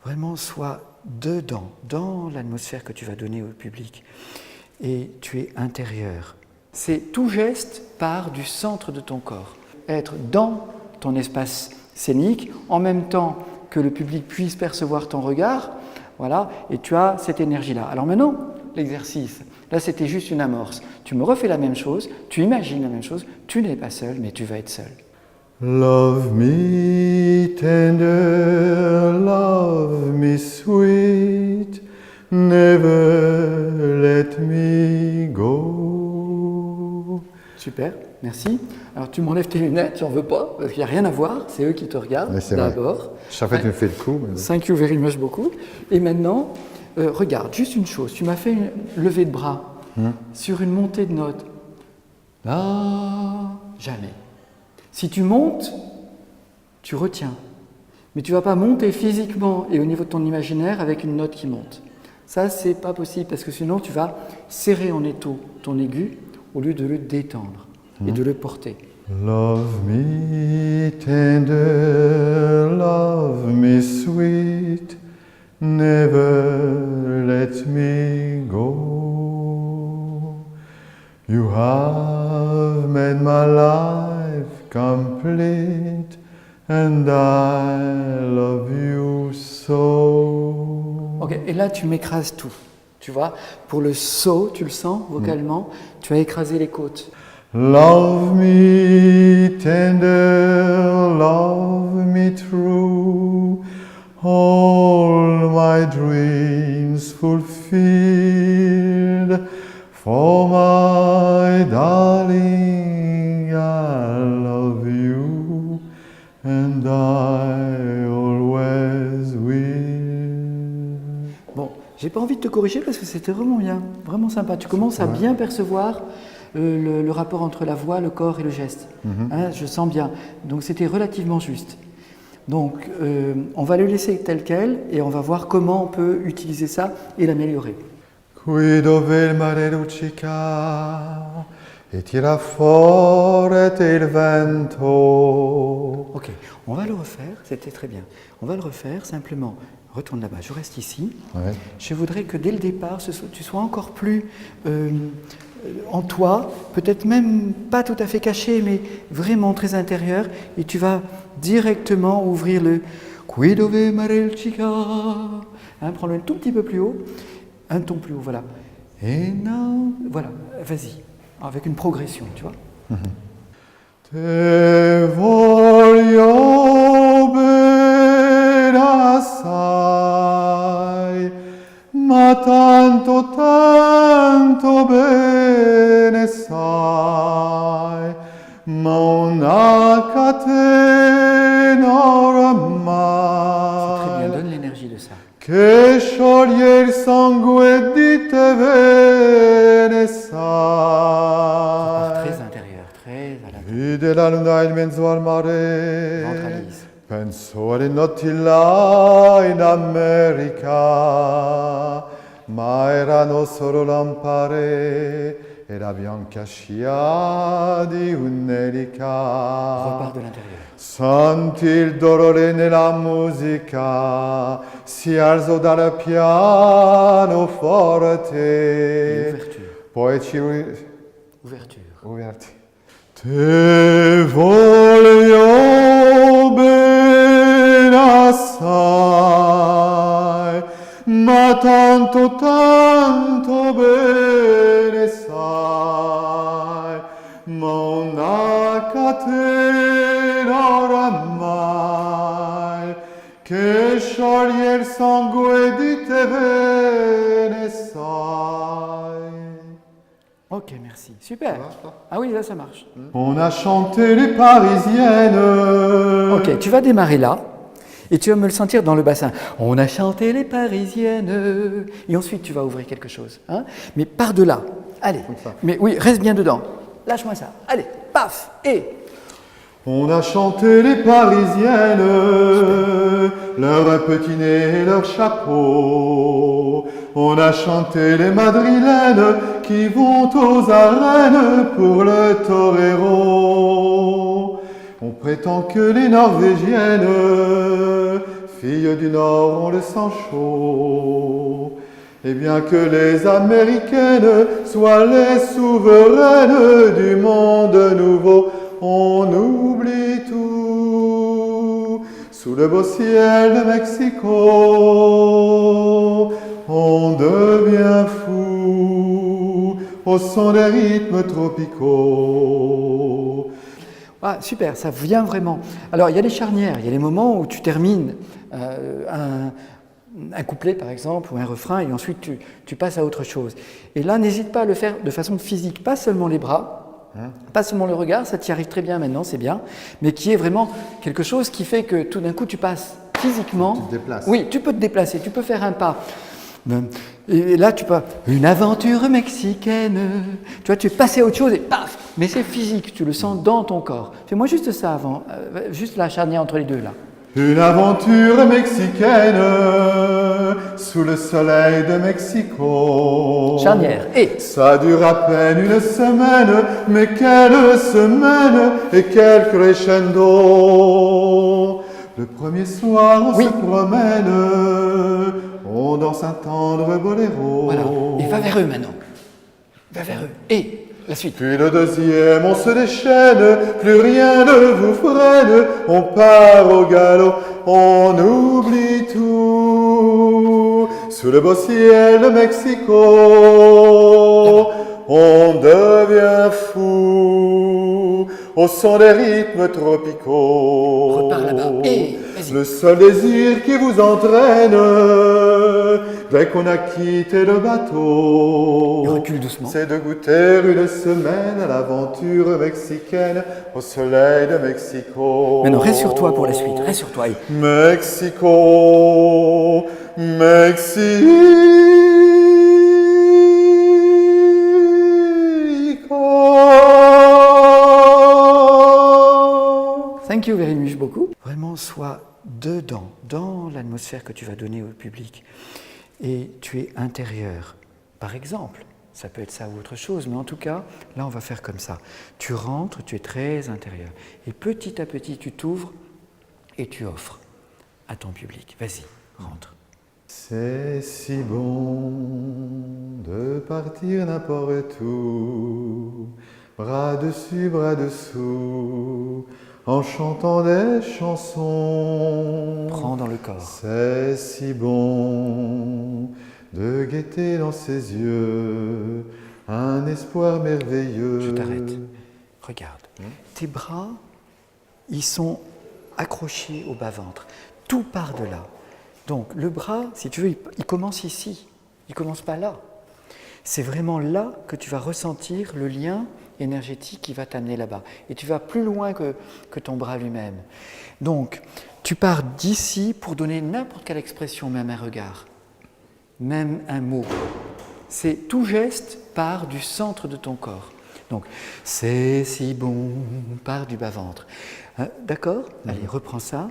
Vraiment, sois dedans, dans l'atmosphère que tu vas donner au public. Et tu es intérieur. Tout geste part du centre de ton corps. Être dans ton espace scénique, en même temps que le public puisse percevoir ton regard, voilà, et tu as cette énergie-là. Alors maintenant, l'exercice, là c'était juste une amorce. Tu me refais la même chose, tu imagines la même chose, tu n'es pas seul, mais tu vas être seul. Love me tender, love me sweet, never let me go. Super, merci. Alors tu m'enlèves tes lunettes, j'en veux pas, parce qu'il n'y a rien à voir, c'est eux qui te regardent d'abord. Chaque fois tu me fais le coup. Mais... Thank you very much beaucoup. Et maintenant, regarde, juste une chose, tu m'as fait une levée de bras sur une montée de notes. Là, jamais. Si tu montes, tu retiens. Mais tu ne vas pas monter physiquement et au niveau de ton imaginaire avec une note qui monte. Ça, c'est pas possible parce que sinon tu vas serrer en étau ton aigu au lieu de le détendre et de le porter. Love me tender, love me sweet, never let me go. You have made my life complete and I love you so. Ok, et là tu m'écrases tout. Tu vois, pour le so, tu le sens vocalement, tu as écrasé les côtes. Love me tender, love me true, all my dreams fulfilled, for my darling I love you, and I always will. Bon, j'ai pas envie de te corriger parce que c'était vraiment bien, vraiment sympa. Tu commences à bien percevoir le rapport entre la voix, le corps et le geste. Hein, je sens bien. Donc c'était relativement juste. Donc on va le laisser tel quel et on va voir comment on peut utiliser ça et l'améliorer. Qui dove il mare luccica e tira forte il vento. Ok, on va le refaire, c'était très bien. On va le refaire simplement. Retourne là-bas, je reste ici. Ouais. Je voudrais que dès le départ, tu sois encore plus en toi, peut-être même pas tout à fait caché, mais vraiment très intérieur, et tu vas directement ouvrir le Qui dove mare il cica. Prends-le un tout petit peu plus haut, un ton plus haut, voilà. Et now, voilà, vas-y, avec une progression, tu vois. Te voglio bene assai, ma tanto, tanto bene sai, ma una catena C'est très bien, oramai, donne l'énergie de ça. che scioglie il sangue di te bene sai. Très intérieur, très à la Vide la luna in mezzo al mare, ventralise. penso alle notti là in America, ma erano solo lampare e la bianca scia di Repars un'elica. de l'intérieur. Senti il dolore nella musica, si alzò dal pianoforte, Ouverture. poi ci Ouverture. Ouverti. Te voglio bene assai, ma tanto, tanto bene sai, ma una catena oramai, che scioglie il sangue di te bene sai. Ok, merci. Super. Ah oui, là, ça marche. On a chanté les Parisiennes. Ok, tu vas démarrer là et tu vas me le sentir dans le bassin. On a chanté les Parisiennes. Et ensuite, tu vas ouvrir quelque chose. Hein, mais par-delà. Allez. ça. Mais oui, reste bien dedans. Lâche-moi ça. Allez, paf. Et. On a chanté les Parisiennes, leurs petits nez et leurs chapeaux. On a chanté les Madrilènes qui vont aux arènes pour le torero. On prétend que les Norvégiennes filles du Nord ont le sang chaud. Et bien que les Américaines soient les souveraines du monde nouveau, on oublie tout. Sous le beau ciel de Mexico, on devient fou au son des rythmes tropicaux. Ah, super, ça vient vraiment. Alors, il y a des charnières, il y a des moments où tu termines un couplet, par exemple, ou un refrain, et ensuite tu passes à autre chose. Et là, n'hésite pas à le faire de façon physique, pas seulement les bras, pas seulement le regard, ça t'y arrive très bien maintenant, c'est bien, mais qui est vraiment quelque chose qui fait que tout d'un coup, tu passes physiquement. Tu te déplaces. Oui, tu peux te déplacer, tu peux faire un pas. Et là, tu peux... Une aventure mexicaine. Tu vois, tu es passé à autre chose et paf. Mais c'est physique, tu le sens dans ton corps. Fais-moi juste ça avant, juste la charnière entre les deux là. Une aventure mexicaine sous le soleil de Mexico. Charnière. Et Ça dure à peine une semaine, mais quelle semaine et quel crescendo. Le premier soir, on se promène, on danse un tendre boléro. Voilà. Et va vers eux maintenant. Va vers eux. Et la suite. Puis le deuxième, on se déchaîne, plus rien ne vous freine, on part au galop, on oublie tout. Sous le beau ciel de Mexico, on devient fou au son des rythmes tropicaux. Repars là-bas. Et vas-y. Le seul désir qui vous entraîne, dès qu'on a quitté le bateau, Et recule doucement. c'est de goûter une semaine à l'aventure mexicaine au soleil de Mexico. Maintenant, reste sur toi pour la suite. Reste sur toi. Et... Mexico, Mexico. Thank you very much beaucoup. Vraiment, sois dedans, dans l'atmosphère que tu vas donner au public. Et tu es intérieur. Par exemple, ça peut être ça ou autre chose, mais en tout cas, là, on va faire comme ça. Tu rentres, tu es très intérieur. Et petit à petit, tu t'ouvres et tu offres à ton public. Vas-y, rentre. C'est si bon de partir n'importe où, bras dessus, bras dessous, en chantant des chansons. Prends dans le corps. C'est si bon de guetter dans ses yeux un espoir merveilleux. Je t'arrête. Regarde. Tes bras, ils sont accrochés au bas-ventre. Tout part de là. Donc le bras, si tu veux, il commence ici. Il ne commence pas là. C'est vraiment là que tu vas ressentir le lien énergétique qui va t'amener là-bas. Et tu vas plus loin que ton bras lui-même. Donc, tu pars d'ici pour donner n'importe quelle expression, même un regard, même un mot. C'est tout geste part du centre de ton corps. Donc, c'est si bon, part du bas-ventre. D'accord ? Allez, reprends ça.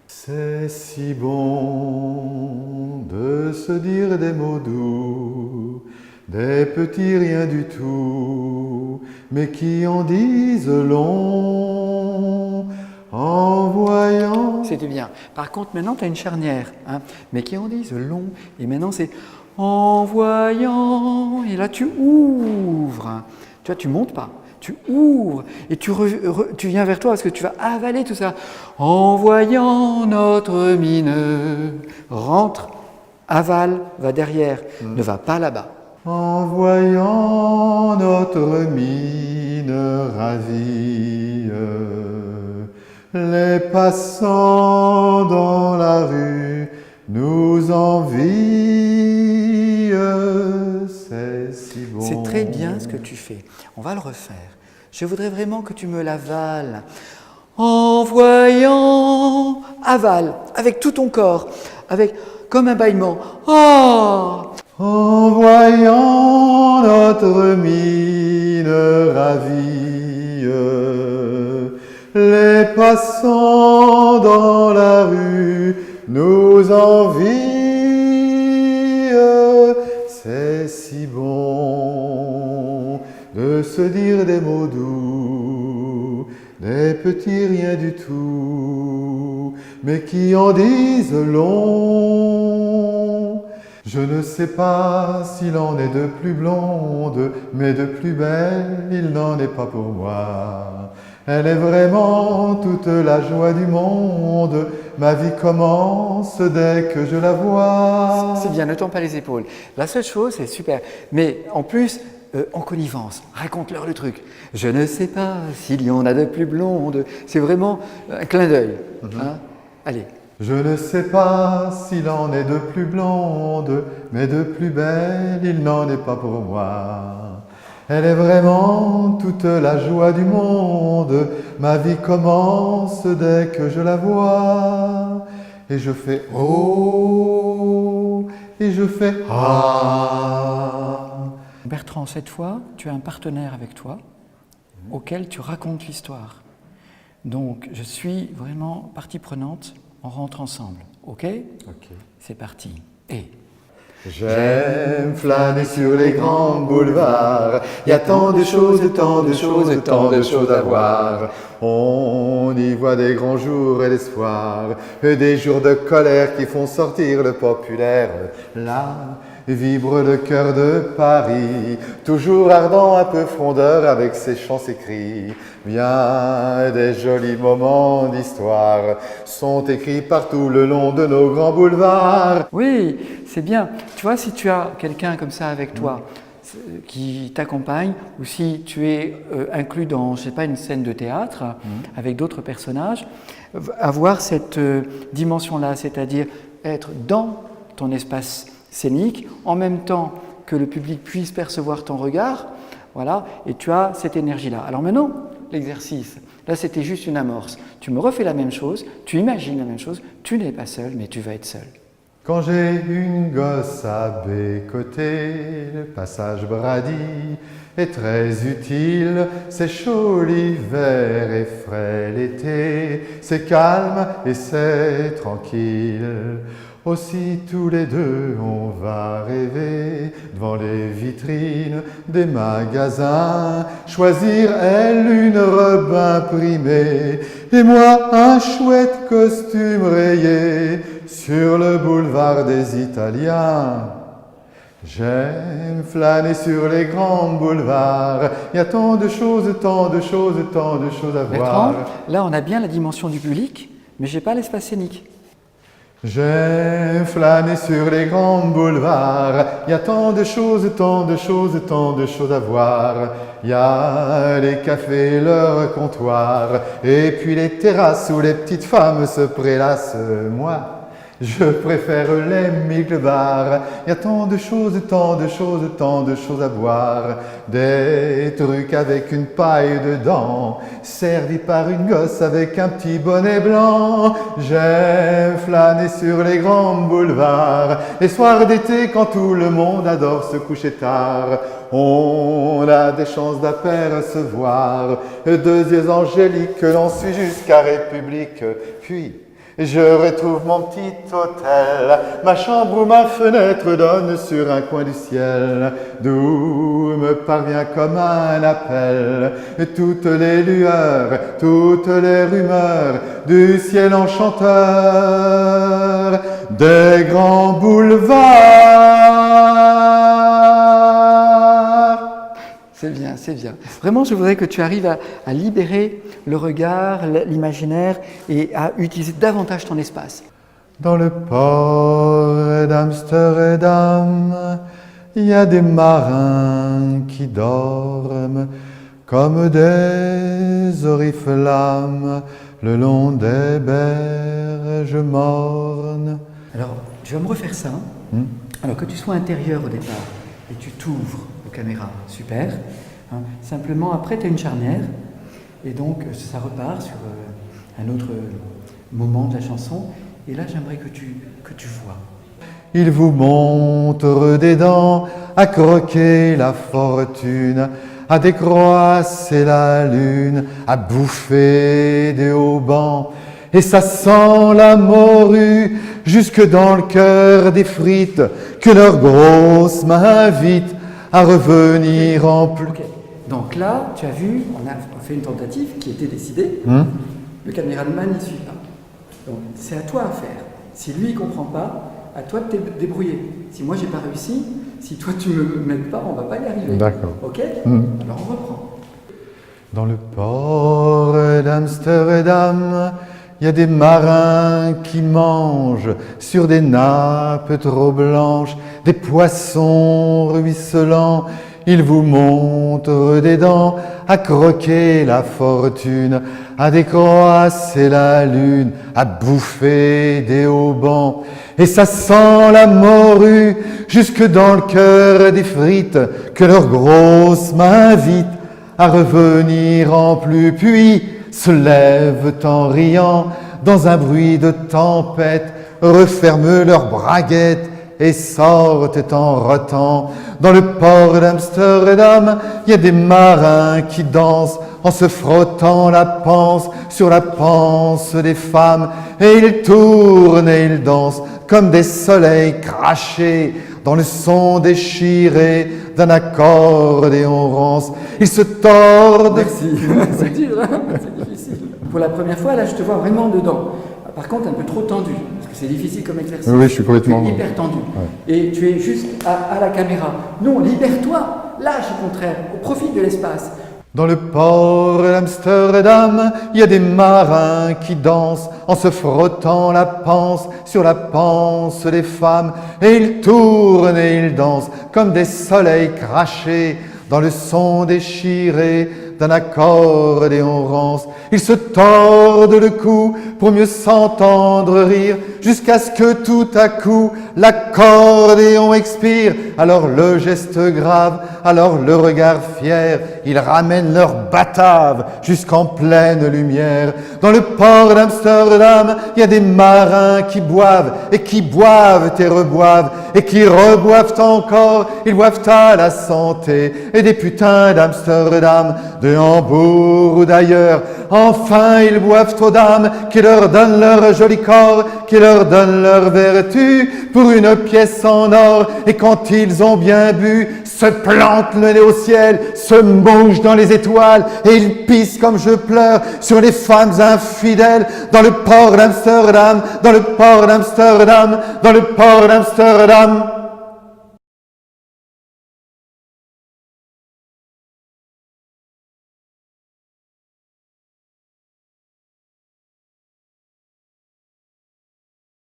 C'est si bon de se dire des mots doux, des petits riens du tout, mais qui en disent long en voyant. C'était bien. Par contre, maintenant, tu as une charnière, hein, mais qui en disent long. Et maintenant, c'est en voyant. Et là, tu ouvres. Tu vois, tu montes pas. Tu ouvres et tu viens vers toi parce que tu vas avaler tout ça. En voyant notre mine, rentre, avale, va derrière, ne va pas là-bas. En voyant notre mine ravie, les passants dans la rue nous envient. C'est si bon. C'est très bien ce que tu fais. On va le refaire. Je voudrais vraiment que tu me l'avales. En voyant, avale, avec tout ton corps, avec comme un bâillement. Oh! En voyant notre mine ravie, les passants dans la rue nous envient. C'est si bon de se dire des mots doux, des petits rien du tout, mais qui en disent long. Je ne sais pas s'il en est de plus blonde, mais de plus belle, il n'en est pas pour moi. Elle est vraiment toute la joie du monde, ma vie commence dès que je la vois. C'est bien, ne tourne pas les épaules. La seule chose, c'est super, mais en plus, en connivence, raconte-leur le truc. Je ne sais pas s'il y en a de plus blondes, c'est vraiment un clin d'œil. Hein? Allez. Je ne sais pas s'il en est de plus blonde, mais de plus belle, il n'en est pas pour moi. Elle est vraiment toute la joie du monde, ma vie commence dès que je la vois. Et je fais oh, et je fais ah. Bertrand, cette fois, tu as un partenaire avec toi auquel tu racontes l'histoire. Donc, je suis vraiment partie prenante. On rentre ensemble, ok? Ok. C'est parti. Et j'aime flâner sur les grands boulevards. Il y a tant de choses, tant de choses, tant de choses à voir. On y voit des grands jours et l'espoir, des jours de colère qui font sortir le populaire. Là vibre le cœur de Paris, toujours ardent, un peu frondeur avec ses chants, ses cris. Bien des jolis moments d'histoire sont écrits partout le long de nos grands boulevards. oui, c'est bien. Tu vois, si tu as quelqu'un comme ça avec toi qui t'accompagne, ou si tu es inclus dans, je sais pas, une scène de théâtre avec d'autres personnages, avoir cette dimension-là, c'est-à-dire être dans ton espace scénique, en même temps que le public puisse percevoir ton regard, voilà, et tu as cette énergie-là. Alors maintenant, l'exercice, là c'était juste une amorce. Tu me refais la même chose, tu imagines la même chose, tu n'es pas seul, mais tu vas être seul. Quand j'ai une gosse à bécoter, le passage Brady est très utile. C'est chaud l'hiver et frais l'été, c'est calme et c'est tranquille. Aussi tous les deux on va rêver devant les vitrines des magasins, choisir elle une robe imprimée et moi un chouette costume rayé sur le boulevard des Italiens. J'aime flâner sur les grands boulevards, il y a tant de choses, tant de choses, tant de choses à Bertrand, voir. là on a bien la dimension du public, mais j'ai pas l'espace scénique. J'aime flâner sur les grands boulevards, il y a tant de choses, tant de choses, tant de choses à voir. Il y a les cafés, leurs comptoirs, et puis les terrasses où les petites femmes se prélassent. Moi, je préfère les mille bars. Il y a tant de choses, tant de choses, tant de choses à boire. Des trucs avec une paille dedans, servis par une gosse avec un petit bonnet blanc. J'aime flâner sur les grands boulevards, les soirs d'été quand tout le monde adore se coucher tard. On a des chances d'apercevoir deux yeux angéliques que l'on suit jusqu'à République. Puis je retrouve mon petit hôtel, ma chambre où ma fenêtre donne sur un coin du ciel, d'où me parvient comme un appel toutes les lueurs, toutes les rumeurs du ciel enchanteur des grands boulevards. C'est bien, c'est bien. Vraiment, je voudrais que tu arrives à libérer le regard, l'imaginaire et à utiliser davantage ton espace. Dans le port d'Amsterdam, il y a des marins qui dorment comme des oriflammes le long des berges mornes. Alors, tu vas me refaire ça. Alors que tu sois intérieur au départ et tu t'ouvres aux caméras, super. Simplement, après, tu as une charnière et donc ça repart sur un autre moment de la chanson. Et là, j'aimerais que tu vois. Ils vous montrent des dents à croquer la fortune, à décroisser la lune, à bouffer des haubans. Et ça sent la morue jusque dans le cœur des frites que leurs grosses mains invitent à revenir en plus. Ok, Donc là, tu as vu, on a fait une tentative qui était décidée. Le caméraman n'y suit pas. Donc c'est à toi à faire. Si lui ne comprend pas, à toi de te débrouiller. Si moi j'ai pas réussi, si toi tu me m'aides pas, on va pas y arriver. D'accord. Ok. Alors on reprend. Dans le port d'Amsterdam, il y a des marins qui mangent sur des nappes trop blanches, des poissons ruisselants. Ils vous montrent des dents à croquer la fortune, à décroisser la lune, à bouffer des haubans. Et ça sent la morue jusque dans le cœur des frites que leurs grosses mains m'invitent à revenir en plus, puis se lèvent en riant dans un bruit de tempête, referment leurs braguettes et sortent en rotant. Dans le port d'Amsterdam, il y a des marins qui dansent en se frottant la panse sur la panse des femmes, et ils tournent et ils dansent comme des soleils crachés dans le son déchiré d'un accordéon rance. Ils se tordent. Merci. C'est dur, hein, c'est difficile. Pour la première fois, là, je te vois vraiment dedans. Par contre, un peu trop tendu, parce que c'est difficile comme exercice. Oui, je suis complètement... Tu es hyper tendu. Ouais. Et tu es juste à la caméra. Non, libère-toi. Lâche au contraire. Profite de l'espace. Dans le port d'Amsterdam, il y a des marins qui dansent en se frottant la panse sur la panse des femmes. Et ils tournent et ils dansent comme des soleils crachés dans le son déchiré d'un accordéon rance. Ils se tordent le cou pour mieux s'entendre rire, jusqu'à ce que tout à coup l'accordéon expire. Alors le geste grave, alors le regard fier, ils ramènent leur batave jusqu'en pleine lumière. Dans le port d'Amsterdam, il y a des marins qui boivent et qui boivent et reboivent et qui reboivent encore. Ils boivent à la santé et des putains d'Amsterdam, de Hambourg ou d'ailleurs. Enfin, ils boivent aux dames qui leur donnent leur joli corps, qui leur donnent leur vertu pour une pièce en or. Et quand ils ont bien bu, se plantent le nez au ciel, se mouchent dans les étoiles et ils pissent comme je pleure sur les femmes infidèles dans le port d'Amsterdam, dans le port d'Amsterdam, dans le port d'Amsterdam.